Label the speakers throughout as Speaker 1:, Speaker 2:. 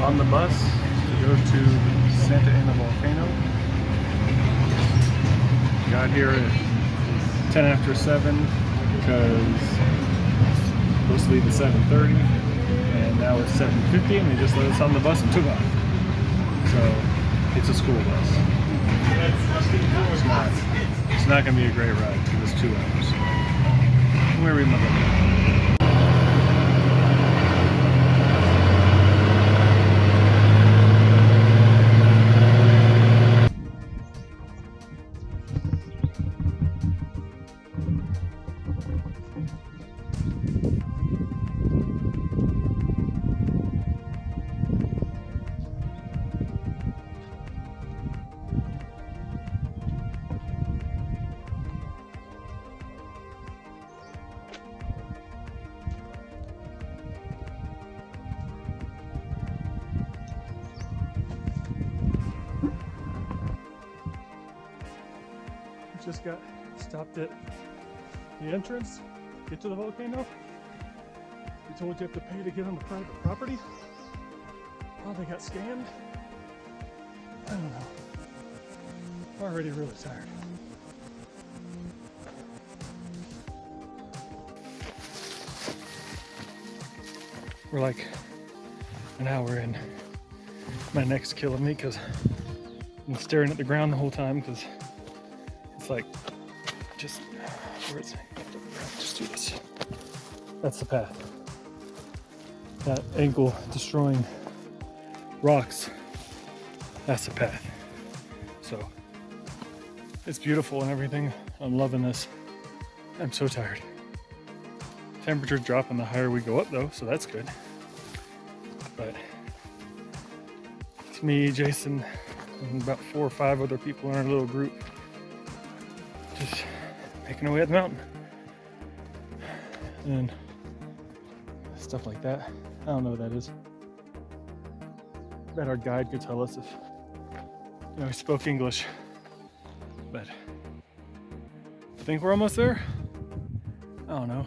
Speaker 1: on the bus to go to Santa Ana Volcano. Got here at 10 after 7 because it's supposed to leave at 7:30, and now it's 7:50 and they just let us on the bus and took off. So it's a school bus. It's not going to be a great ride because it's 2 hours. I'm going to read my book. Just got stopped at the entrance, get to the volcano. We told you have to pay to get on the private property. Oh, they got scammed. I don't know. Already really tired. We're like an hour in. My neck's killing me because I'm staring at the ground the whole time because it's like, just, where is it? Just do this. That's the path. That ankle destroying rocks, that's the path. So, it's beautiful and everything. I'm loving this. I'm so tired. Temperature's dropping the higher we go up though, so that's good. But, it's me, Jason, and about 4 or 5 other people in our little group. Just making our way up the mountain. And stuff like that. I don't know what that is. Bet our guide could tell us if, you know, he spoke English. But I think we're almost there. I don't know.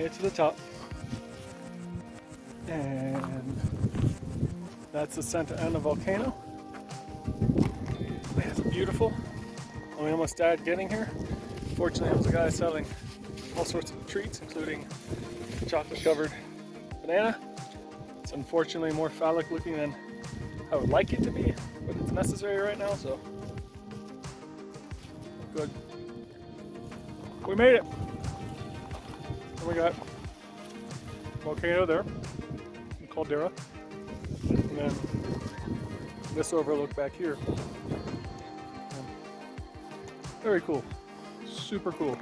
Speaker 1: Made it to the top. And that's the Santa Ana Volcano. It's beautiful. We almost died getting here. Fortunately, there was a guy selling all sorts of treats, including chocolate covered banana. It's unfortunately more phallic looking than I would like it to be, but it's necessary right now, so good. We made it. And we got volcano there, the caldera, and then this overlook back here. Very cool, super cool.